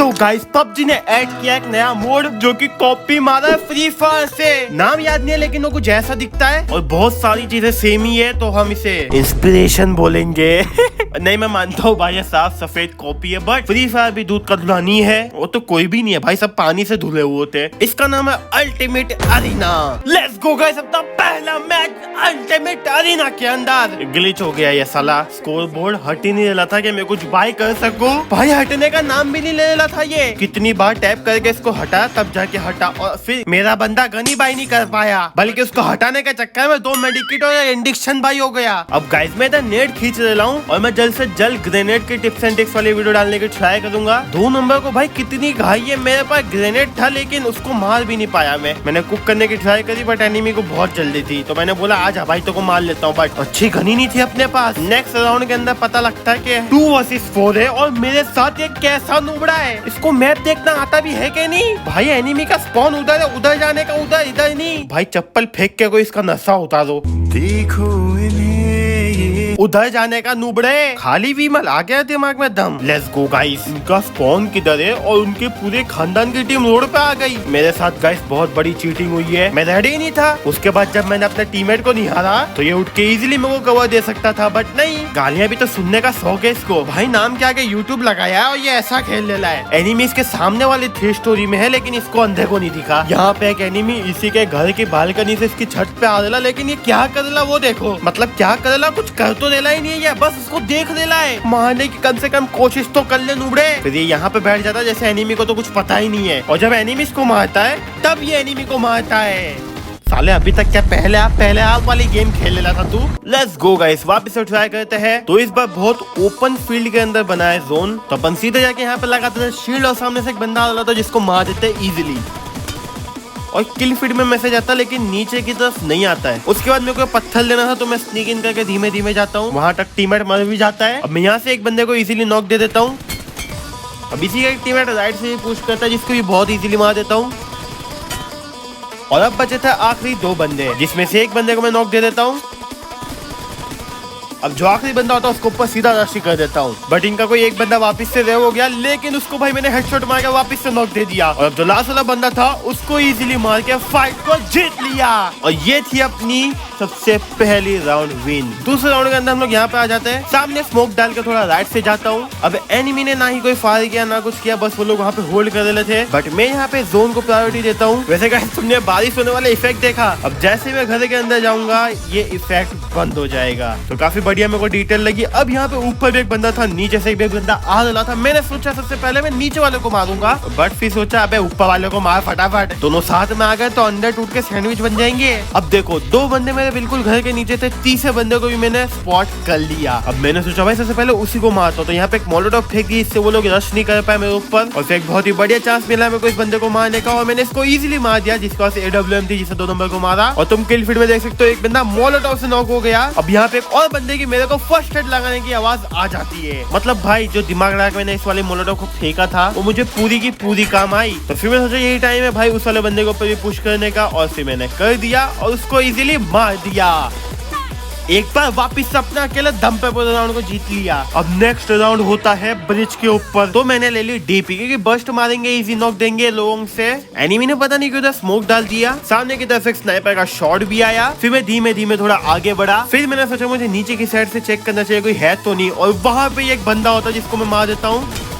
तो guys PUBG ने add किया एक नया मोड जो कि कॉपी मारा है फ्री फायर से। नाम याद नहीं है लेकिन वो कुछ ऐसा दिखता है और बहुत सारी चीजें सेम ही है, तो हम इसे इंस्पिरेशन बोलेंगे। नहीं मैं मानता हूँ भाई ये साफ सफेद कॉपी है, बट फ्री फायर भी दूध का दुल्हनी है। वो तो कोई भी नहीं है भाई, सब पानी से धुले हुए होते हैं। इसका नाम है ultimate arena. Let's go guys, अपना पहला मैच अल्टीमेट अरीना के अंदर। ग्लिच हो गया ये साला, स्कोर बोर्ड हट ही नहीं रहा था कि मैं कुछ बाय कर सकूं। भाई हटने का नाम भी नहीं ले रहा था ये। कितनी बार टैप करके इसको हटा तब जाके हटा, और फिर मेरा बंदा गनी बाई नहीं कर पाया, बल्कि उसको हटाने के चक्कर में 2 मेडिकेट और इंडिक्शन बाई हो गया। अब गाइस मैं नेट खींच रहा हूँ और मैं जल्द से जल्द ग्रेनेड के टिप्स एंड ट्रिक्स वाली वीडियो डालने की ट्राई करूंगा। 2 नंबर को भाई कितनी घाई है, मेरे पास ग्रेनेड था लेकिन उसको मार भी नहीं पाया। मैंने कुक करने की ट्राई करी बट एनिमी को बहुत जल्दी थी, तो मैंने बोला आजा भाई तो को मार लेता हूँ, बट अच्छी घनी नहीं थी अपने पास। नेक्स्ट राउंड के अंदर पता लगता है कि 2 वर्सेस 4 है और मेरे साथ ये कैसा नुबड़ा है। इसको मैप देखना आता भी है कि नहीं। भाई एनिमी का स्पॉन उधर है, उधर जाने का उधर, इधर नहीं। भाई चप्पल फेंक के कोई इसका नशा उतारो। देखो उधर जाने का नुबड़े, खाली विमल आ गया दिमाग में दम। लेट्स गो गाइस, इनका स्पॉन किधर है और उनके पूरे खानदान की टीम रोड पे आ गई। मेरे साथ गाइस बहुत बड़ी चीटिंग हुई है, मैं रेडी नहीं था। उसके बाद जब मैंने अपने टीममेट को निहारा तो ये उठ के इजीली मेरे को कवर दे सकता था, बट नहीं। गालियां भी तो सुनने का शौक है इसको। भाई नाम क्या के यूट्यूब लगाया और ये ऐसा खेल ले रहा है। एनिमी इसके सामने वाली 3 स्टोरी में है लेकिन इसको अंधे को नहीं दिखा। यहाँ पे एक एनिमी इसी के घर की बालकनी से इसकी छत पे आ रहा, लेकिन ये क्या कर रहा वो देखो। मतलब क्या कर रहा, कुछ कर तो देला ही नहीं है, बस उसको देख लेला है। मारने की कम से कम कोशिश तो कर ले नुबड़े। फिर ये यहाँ पे बैठ जाता है जैसे एनिमी को तो कुछ पता ही नहीं है, और जब एनिमी इसको मारता है तब ये एनिमी को मारता है। साले अभी तक क्या पहले आप वाली गेम खेल लेला था तू। लेट्स गो गाइस, वापस से ट्राई करते हैं। तो इस बार बहुत ओपन फील्ड के अंदर बना है जोन, तो अपन सीधे जाके यहाँ पे लगाते हैं शील्ड और सामने से एक बंदा आ रहा था जिसको मार देते हैं इजिली। और किल फीड में मैसेज आता है लेकिन नीचे की तरफ नहीं आता है। उसके बाद मेरे को पत्थर लेना था तो मैं स्नीक इन करके धीमे धीमे जाता हूँ, वहां तक टीममेट मर भी जाता है। अब मैं यहाँ से एक बंदे को इजीली नॉक दे देता हूँ। अब इसी का एक टीममेट राइट से पुश करता है जिसको भी बहुत इजीली मार देता हूँ। और अब बचे थे आखिरी 2 बंदे, जिसमें से एक बंदे को मैं नॉक दे देता हूँ। अब जो आखिरी बंदा होता है उसको ऊपर सीधा रश कर देता हूँ, बट इनका कोई एक बंदा वापस से रेव हो गया, लेकिन उसको भाई मैंने हेडशॉट मार के वापस से नॉक दे दिया। और अब जो लास्ट वाला बंदा था उसको इजीली मार के फाइट को जीत लिया। और ये थी अपनी सबसे पहली राउंड विन। दूसरे राउंड के अंदर हम लोग यहाँ पे आ जाते हैं। सामने स्मोक डाल के थोड़ा राइट से जाता हूँ। अब एनिमी ने ना ही कोई फायर किया ना कुछ किया, बस वो लोग वहाँ पे होल्ड कर रहे थे, बट मैं यहाँ पे जोन को प्रायोरिटी देता हूँ। वैसे गाइस तुमने बारिश होने वाला इफेक्ट देखा, अब जैसे मैं घर के अंदर जाऊंगा ये इफेक्ट बंद हो जाएगा, तो काफी बढ़िया मेरे को डिटेल लगी। अब यहाँ पे ऊपर भी एक बंदा था, नीचे से भी एक बंदा आ रहा था। मैंने सोचा सबसे पहले मैं नीचे वाले को मारूंगा, बट फिर सोचा अबे ऊपर वाले को मार फटाफट। दोनों साथ में आ गए तो अंदर टूट के सैंडविच बन जाएंगे। अब देखो 2 बंदे मेरे बिल्कुल घर के नीचे थे, तीसरे बंदे को भी मैंने स्पॉट कर लिया। अब मैंने सोचा भाई सबसे पहले उसी को मारता हूं, तो यहाँ पे एक मोलोटॉव फेंक दी, इससे वो लोग रश नहीं कर पाए मेरे ऊपर। और फिर एक बहुत ही बढ़िया चांस मिला मेरे को इस बंदे को मारने का, और मैंने इसको इजीली मार दिया जिसके पास AWM थी, जिसे 2 नंबर को मारा। और तुम किल फीड में देख सकते हो एक बंदा मोलोटॉव से नॉक हो गया। अब यहाँ पे एक और बंदे की मेरे को फर्स्ट हेड लगाने की आवाज आ जाती है। मतलब भाई जो दिमाग लगा के मैंने इस वाले मोलोटॉव को फेंका था वो मुझे पूरी की पूरी काम आई। तो फिर मैंने सोचा यही टाइम है भाई उस वाले बंदे को ऊपर भी पुश करने का, और फिर मैंने कर दिया और उसको इजीली मार दिया। एक बार वापिस अपने अकेले दम पे पूरे राउंड को जीत लिया। अब नेक्स्ट राउंड होता है ब्रिज के ऊपर, तो मैंने ले ली डीपी क्योंकि बस्ट मारेंगे, इजी नॉक देंगे लोगों से। एनिमी ने पता नहीं क्यों स्मोक डाल दिया, सामने की तरफ एक स्नाइपर का शॉट भी आया। फिर मैं धीमे धीमे थोड़ा आगे बढ़ा, फिर मैंने सोचा मुझे नीचे की साइड से चेक करना चाहिए कोई है तो नहीं, और वहां पे एक बंदा होता है जिसको मैं मार देता हूँ।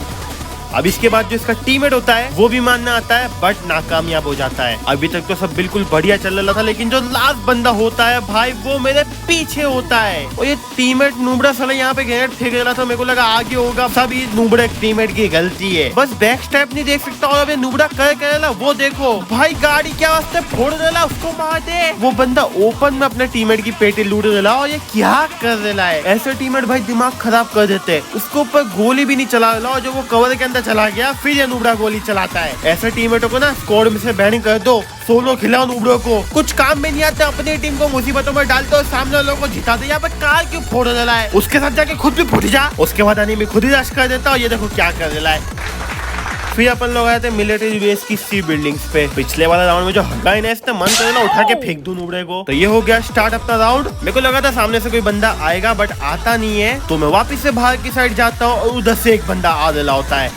अब इसके बाद जो इसका टीममेट होता है वो भी मारना आता है, बट नाकामयाब हो जाता है। अभी तक तो सब बिल्कुल बढ़िया चल रहा था, लेकिन जो लास्ट बंदा होता है भाई वो मेरे पीछे होता है। और ये टीममेट नुबड़ा साला यहाँ पे ग्रेनेड फेंक रहा था, मेरे को लगा आगे होगा। सब ये नुबड़े टीममेट की गलती है, बस बैक स्टेप नहीं देख सकता। और अब ये नुबड़ा कर वो देखो भाई गाड़ी क्या वास्ते फोड़ देला, उसको मार दे। वो बंदा ओपन में अपने टीममेट की पेटी लूट देला, और ये क्या कर देला है। ऐसे टीममेट भाई दिमाग खराब कर देते, उसको ऊपर गोली भी नहीं चला देला, और जो वो कवर के अंदर चला गया फिर ये नुबड़ा गोली चलाता है। ऐसे टीममेटों को ना स्क्वाड में से बैन कर दो, सोलो खिलाओ नुबड़ों को, कुछ काम में नहीं आता, अपनी टीम को मुसीबतों में डालते और सामने वालों को जिता दे। यहाँ पे कार क्यों फोड़ देला है, उसके साथ जाके खुद भी फूट जा। उसके बाद एनिमी खुद ही रश कर देता, और ये देखो क्या कर देला है। फिर अपन लोग आए थे मिलिट्री बेस की C बिल्डिंग्स पे। पिछले वाला राउंड में जो हगा है ना, इसने मन करे ना उठा के फेंक दूं नुबड़े को। तो ये हो गया स्टार्ट अपना राउंड। मेरे को लगा था सामने से कोई बंदा आएगा, बट आता नहीं है, तो मैं वापस से बाहर की साइड जाता हूँ और उधर से एक बंदा आ रहा होता है।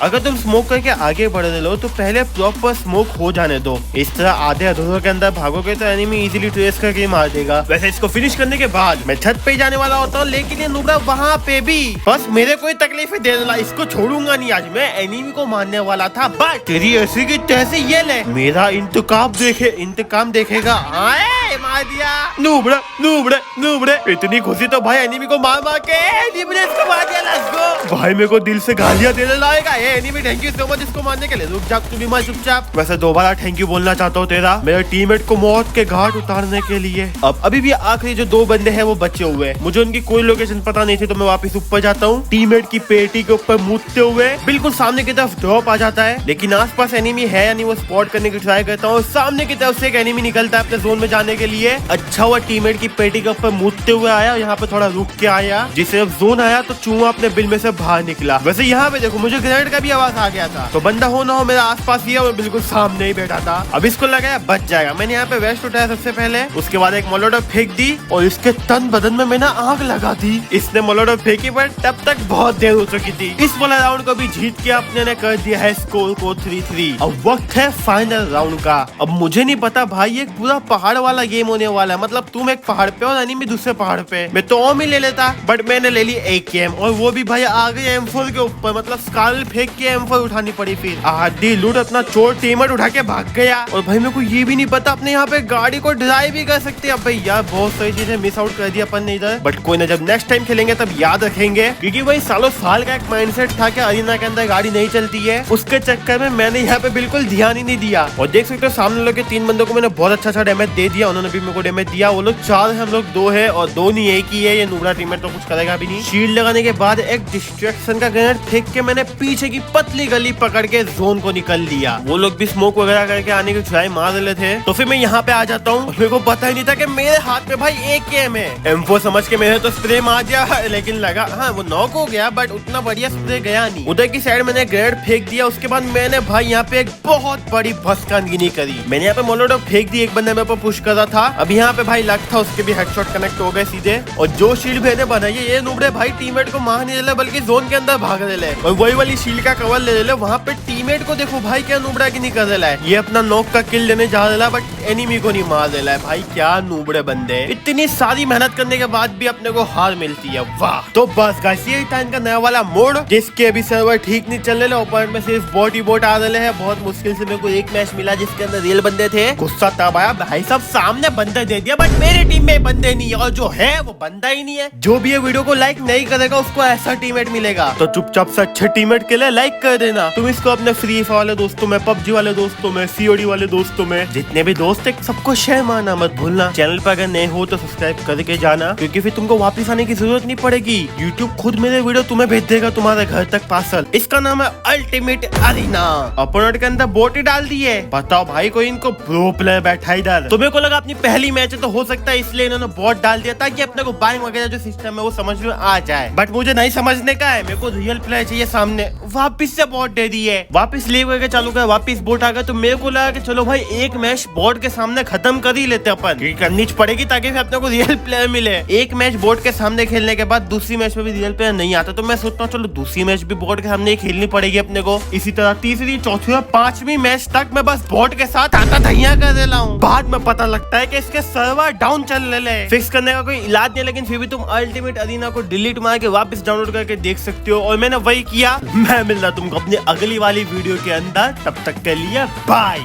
अगर तुम स्मोक करके आगे बढ़ रहे हो तो पहले प्रॉपर स्मोक हो जाने दो। इस तरह आधे अधूरों के अंदर भागोगे तो एनिमी इजीली ट्रेस करके मार देगा। वैसे इसको फिनिश करने के बाद मैं छत पे जाने वाला होता हूँ, लेकिन ये नुबड़ा वहाँ पे भी बस मेरे कोई तकलीफ दे रहा। इसको छोड़ूंगा नहीं आज मैं। एनिमी को मारने वाला था बट तेरी ऐसी की तैसी ये ले मेरा इंतकाम देखेगा। आए मार दिया। नूबड़े नूबड़े नूबड़े इतनी खुशी तो भाई एनिमी को मार के एनिमी इसको मार दिया। लेट्स गो भाई। मेरे को दिल से गालियां देने लाएगा ये enemy. Thank you so much इसको मारने के लिए। रुक जा तू भी मार चुपचाप। वैसे दोबारा थैंक यू बोलना चाहता हूँ तेरा मेरे टीममेट को मौत के घाट उतारने के लिए। अब अभी भी आखिरी जो 2 बंदे हैं वो बचे हुए। मुझे उनकी कोई लोकेशन पता नहीं थी तो मैं वापस ऊपर जाता हूँ। टीममेट की पेटी के ऊपर मुड़ते हुए बिल्कुल सामने की तरफ ड्रॉप आ जाता है, लेकिन आसपास एनिमी है या नहीं वो स्पॉट करने की ट्राई करता हूँ। सामने की तरफ से एक एनिमी निकलता है अपने जोन में जाने के लिए। अच्छा हुआ टीममेट की पेटी के ऊपर मुड़ते हुए आया, यहाँ पे थोड़ा रुक के आया। जिसे अब जोन आया तो चूहा अपने बिल में से बाहर निकला। वैसे यहाँ पे देखो मुझे ग्रेनेड का भी आवाज आ गया था, तो बंदा हो ना हो मेरा आसपास ही है और बिल्कुल सामने ही बैठा था। अब इसको लगाया बच जाएगा। मैंने यहाँ पे वेस्ट उठाया सबसे पहले, उसके बाद एक मोलोटोव फेंक दी और इसके तन बदन में मैंने आग लगा दी। इसने मोलोटोव फेंकी पर तब तक बहुत देर हो चुकी थी। इस वाला राउंड को भी जीत के अपने ने कर दिया है स्कोर को 3-3। अब वक्त है फाइनल राउंड का। अब मुझे नहीं पता भाई एक पूरा पहाड़ वाला गेम होने वाला है। मतलब तुम एक पहाड़ पे और एनिमी दूसरे पहाड़ पे। मैं तो ओम ही ले लेता बट मैंने ले ली AKM और वो भी भाई आ गई M4 के ऊपर। मतलब स्काल फेंक के M4 उठानी पड़ी। फिर आधी लूट अपना चोर टीममेट उठा के भाग गया। और भाई मेरे को ये भी नहीं पता अपने यहाँ पे गाड़ी को ड्राइव भी कर सकते हैं। अब भाई यार बहुत सारी चीजें मिस आउट कर दी अपन ने इधर, बट कोई ना, जब नेक्स्ट टाइम खेलेंगे तब याद रखेंगे। क्योंकि भाई सालों साल का एक माइंडसेट था कि अरीना के अंदर गाड़ी नहीं चलती है, उसके चक्कर में मैंने यहाँ पे बिल्कुल ध्यान ही नहीं दिया। और देख सकते हो सामने लोग के 3 बंदों को मैंने बहुत अच्छा डैमेज दे दिया। उन्होंने भी मेरे को डैमेज दिया। वो लोग 4 है, हम लोग 2 है और 2 नहीं एक ही है। ये नुबड़ा टीममेट तो कुछ करेगा भी नहीं। शील्ड लगाने के बाद एक डिस्ट्रैक्शन का ग्रेनेड फेंक के मैंने पीछे की पतली गली पकड़ के जोन को निकल लिया। वो लोग भी स्मोक वगैरह करके आने की ट्राई मार रहे थे, तो फिर मैं यहाँ पे आ जाता हूँ। मेरे को पता ही नहीं था कि मेरे हाथ में भाई AKM है। M4 समझ के मैंने तो स्प्रे मार दिया, लेकिन लगा हाँ वो नॉक हो गया बट उतना बढ़िया स्प्रे गया नहीं। उधर की साइड मैंने ग्रेनेड फेंक दिया। उसके बाद मैंने भाई यहाँ पे एक बहुत बड़ी भस्कानगिरी करी। मैंने यहाँ पे मोलोटोव फेंक दी। एक बंदे मेरे ऊपर पुश कर रहा था। अब यहाँ पे भाई लग था उसके भी हेडशॉट कनेक्ट हो गए सीधे। और जो शील्ड मैंने बनाई है ये नुबड़े भाई टीममेट को मार नहीं ले बल्कि जोन के अंदर भाग रहे। और वही वाली शील्ड का कवर ले ले। वहाँ पे टीममेट को देखो भाई क्या नुबड़ा की नहीं कर रहा है। ये अपना नॉक का किल लेने जा रहा है बट एनिमी को नहीं मार रहा है। भाई क्या नुबड़े बंदे। इतनी सारी मेहनत करने के बाद भी अपने को हार मिलती है। वाह। तो बस गाइस ये था इनका नया वाला मोड, जिसके अभी सर्वर ठीक नहीं चल रहे। ओपोनेंट में सिर्फ बॉट ही बॉट आ रहे हैं। बहुत मुश्किल से मेरे को एक मैच मिला जिसके अंदर रियल बंदे थे। गुस्सा तब आया भाई सब सामने बंदे दे दिया बट मेरी टीम में बंदे नहीं है और जो है वो बंदा ही नहीं है। जो भी ये वीडियो को लाइक नहीं करेगा उसको ऐसा टीममेट मिलेगा। तो चुपचाप से अच्छे टीममेट के लिए लाइक कर देना। तुम इसको अपने फ्री फायर वाले दोस्तों में, PUBG वाले दोस्तों में, COD वाले दोस्तों में, जितने भी दोस्त है सबको शेयर मारना मत भूलना। चैनल पर अगर नए हो तो सब्सक्राइब करके जाना, क्योंकि फिर तुमको वापस आने की जरूरत नहीं पड़ेगी। YouTube खुद मेरे वीडियो तुम्हें भेज देगा तुम्हारे घर तक पार्सल। इसका नाम है अल्टीमेट अरीना। अपोनेंट के अंदर बोट ही डाल दी है। बताओ भाई कोई इनको प्रो प्लेयर बैठा इधर। तो मेरे को लगा अपनी पहली मैच है तो हो सकता है इसलिए इन्होंने बॉट डाल दिया ताकि अपने को बाइंग वगैरह जो सिस्टम है वो समझ में आ जाए। बट मुझे नहीं समझने का है, मेरे को रियल प्लेयर चाहिए सामने। वापिस से बॉट दे दी है। वापिस लीव करके चालू कर, वापिस बोट आ गया। तो मेरे को लगा कि चलो भाई एक मैच बोट के सामने खत्म कर ही लेते अपन, करनी पड़ेगी ताकि अपने को रियल प्लेयर मिले। एक मैच बोट के सामने खेलने के बाद दूसरी मैच में भी रियल प्लेयर नहीं आता, तो मैं सोचता हूँ चलो दूसरी मैच भी बोट के सामने खेलनी पड़ेगी अपने को। इसी तरह तीसरी, चौथी और 5वीं मैच तक मैं बस बोट के साथ आता धैया कर दे रहा हूँ। बाद में पता लगता है कि इसके सर्वर डाउन चल रहे हैं। फिक्स करने का कोई इलाज नहीं, लेकिन फिर भी तुम अल्टीमेट अरीना को डिलीट मार के वापस डाउनलोड करके देख सकते हो। और मैंने वही किया। मैं मिल रहा तुमको अपनी अगली वाली वीडियो के अंदर। तब तक के लिए बाय।